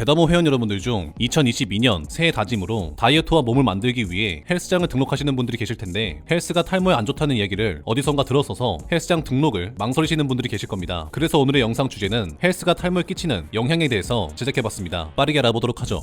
대다모 회원 여러분들 중 2022년 새해 다짐으로 다이어트와 몸을 만들기 위해 헬스장을 등록하시는 분들이 계실 텐데 헬스가 탈모에 안 좋다는 얘기를 어디선가 들었어서 헬스장 등록을 망설이시는 분들이 계실 겁니다. 그래서 오늘의 영상 주제는 헬스가 탈모에 끼치는 영향에 대해서 제작해봤습니다. 빠르게 알아보도록 하죠.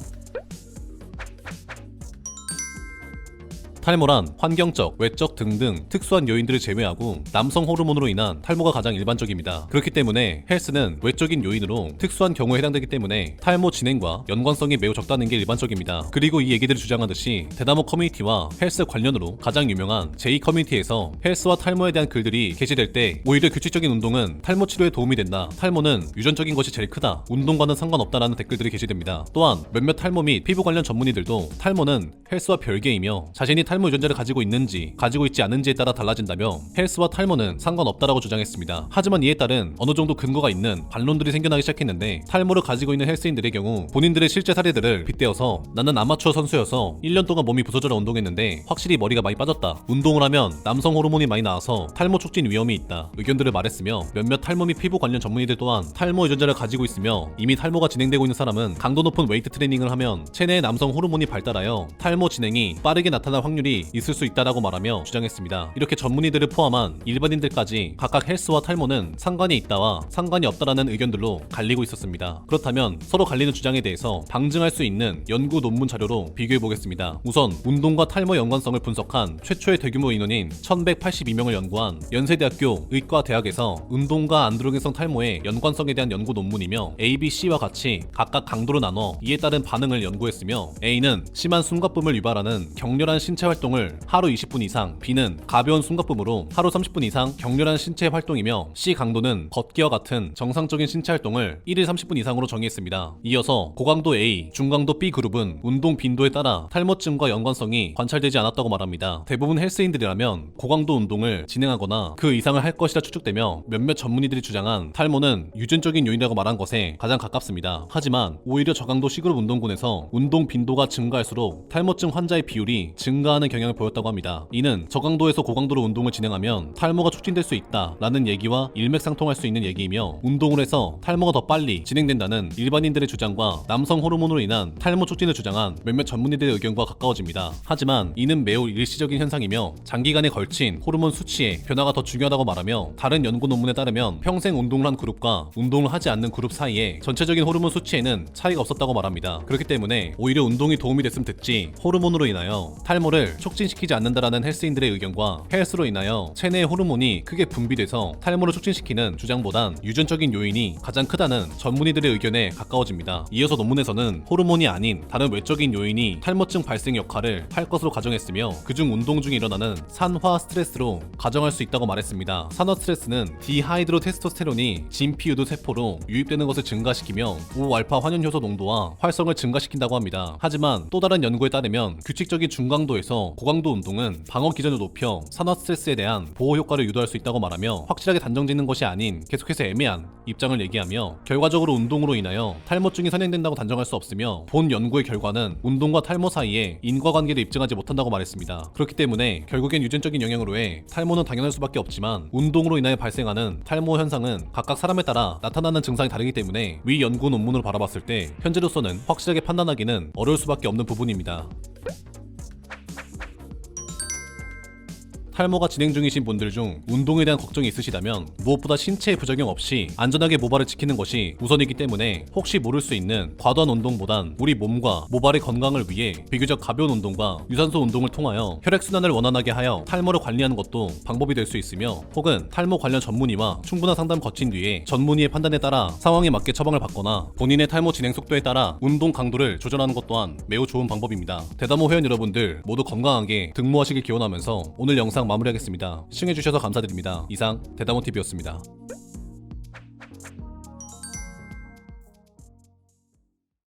탈모란 환경적, 외적 등등 특수한 요인들을 제외하고 남성 호르몬으로 인한 탈모가 가장 일반적입니다. 그렇기 때문에 헬스는 외적인 요인으로 특수한 경우에 해당되기 때문에 탈모 진행과 연관성이 매우 적다는 게 일반적입니다. 그리고 이 얘기들을 주장하듯이 대다모 커뮤니티와 헬스 관련으로 가장 유명한 J 커뮤니티에서 헬스와 탈모에 대한 글들이 게시될 때 오히려 규칙적인 운동은 탈모 치료에 도움이 된다. 탈모는 유전적인 것이 제일 크다. 운동과는 상관없다라는 댓글들이 게시됩니다. 또한 몇몇 탈모 및 피부 관련 전문의들도 탈모는 헬스와 별개이며 자신이 탈모 유전자를 가지고 있는지 가지고 있지 않은지에 따라 달라진다며 헬스와 탈모는 상관없다라고 주장했습니다. 하지만 이에 따른 어느 정도 근거가 있는 반론들이 생겨나기 시작했는데 탈모를 가지고 있는 헬스인들의 경우 본인들의 실제 사례들을 빗대어서 나는 아마추어 선수여서 1년 동안 몸이 부서져라 운동했는데 확실히 머리가 많이 빠졌다. 운동을 하면 남성 호르몬이 많이 나와서 탈모 촉진 위험이 있다. 의견들을 말했으며 몇몇 탈모 및 피부 관련 전문의들 또한 탈모 유전자를 가지고 있으며 이미 탈모가 진행되고 있는 사람은 강도 높은 웨이트 트레이닝을 하면 체내의 남성 호르몬이 발달하여 탈모 진행이 빠르게 나타날 확률이 있을 수 있다라고 말하며 주장했습니다. 이렇게 전문의들을 포함한 일반인들까지 각각 헬스와 탈모는 상관이 있다와 상관이 없다라는 의견들로 갈리고 있었습니다. 그렇다면 서로 갈리는 주장에 대해서 방증할 수 있는 연구 논문 자료로 비교해 보겠습니다. 우선 운동과 탈모 연관성을 분석한 최초의 대규모 인원인 1182명을 연구한 연세대학교 의과대학에서 운동과 안드로겐성 탈모의 연관성에 대한 연구 논문이며 A, B, C와 같이 각각 강도로 나눠 이에 따른 반응을 연구했으며 A는 심한 숨가쁨을 유발하는 격렬한 신체 활동을 하루 20분 이상, B는 가벼운 숨가쁨으로 하루 30분 이상 격렬한 신체 활동이며 C 강도는 걷기와 같은 정상적인 신체 활동을 1일 30분 이상으로 정의했습니다. 이어서 고강도 A, 중강도 B 그룹은 운동 빈도에 따라 탈모증과 연관성이 관찰되지 않았다고 말합니다. 대부분 헬스인들이라면 고강도 운동을 진행하거나 그 이상을 할 것이라 추측되며 몇몇 전문의들이 주장한 탈모는 유전적인 요인이라고 말한 것에 가장 가깝습니다. 하지만 오히려 저강도 C그룹 운동군에서 운동 빈도가 증가할수록 탈모증 환자의 비율이 증가하는 경향을 보였다고 합니다. 이는 저강도에서 고강도로 운동을 진행하면 탈모가 촉진될 수 있다라는 얘기와 일맥상통할 수 있는 얘기이며 운동을 해서 탈모가 더 빨리 진행된다는 일반인들의 주장과 남성 호르몬으로 인한 탈모 촉진을 주장한 몇몇 전문의들의 의견과 가까워집니다. 하지만 이는 매우 일시적인 현상이며 장기간에 걸친 호르몬 수치의 변화가 더 중요하다고 말하며 다른 연구 논문에 따르면 평생 운동을 한 그룹과 운동을 하지 않는 그룹 사이에 전체적인 호르몬 수치에는 차이가 없었다고 말합니다. 그렇기 때문에 오히려 운동이 도움이 됐으면 됐지 호르몬으로 인하여 탈모를 촉진시키지 않는다라는 헬스인들의 의견과 헬스로 인하여 체내의 호르몬이 크게 분비돼서 탈모를 촉진시키는 주장보단 유전적인 요인이 가장 크다는 전문의들의 의견에 가까워집니다. 이어서 논문에서는 호르몬이 아닌 다른 외적인 요인이 탈모증 발생 역할을 할 것으로 가정했으며 그중 운동 중 일어나는 산화 스트레스로 가정할 수 있다고 말했습니다. 산화 스트레스는 디하이드로 테스토스테론이 진피유도 세포로 유입되는 것을 증가시키며 5알파 환연효소 농도와 활성을 증가시킨다고 합니다. 하지만 또 다른 연구에 따르면 규칙적인 중강도에서 고강도 운동은 방어 기전을 높여 산화 스트레스에 대한 보호 효과를 유도할 수 있다고 말하며 확실하게 단정짓는 것이 아닌 계속해서 애매한 입장을 얘기하며 결과적으로 운동으로 인하여 탈모증이 선행된다고 단정할 수 없으며 본 연구의 결과는 운동과 탈모 사이에 인과관계를 입증하지 못한다고 말했습니다. 그렇기 때문에 결국엔 유전적인 영향으로의 탈모는 당연할 수밖에 없지만 운동으로 인하여 발생하는 탈모 현상은 각각 사람에 따라 나타나는 증상이 다르기 때문에 위 연구 논문으로 바라봤을 때 현재로서는 확실하게 판단하기는 어려울 수밖에 없는 부분입니다. 탈모가 진행 중이신 분들 중 운동에 대한 걱정이 있으시다면 무엇보다 신체에 부작용 없이 안전하게 모발을 지키는 것이 우선이기 때문에 혹시 모를 수 있는 과도한 운동보단 우리 몸과 모발의 건강을 위해 비교적 가벼운 운동과 유산소 운동을 통하여 혈액순환을 원활하게 하여 탈모를 관리하는 것도 방법이 될 수 있으며 혹은 탈모 관련 전문의와 충분한 상담을 거친 뒤에 전문의의 판단에 따라 상황에 맞게 처방을 받거나 본인의 탈모 진행 속도에 따라 운동 강도를 조절하는 것 또한 매우 좋은 방법입니다. 대다모 회원 여러분들 모두 건강하게 등모하시길 기원하면서 오늘 영상 마무리하겠습니다. 시청해주셔서 감사드립니다. 이상 대다모TV였습니다.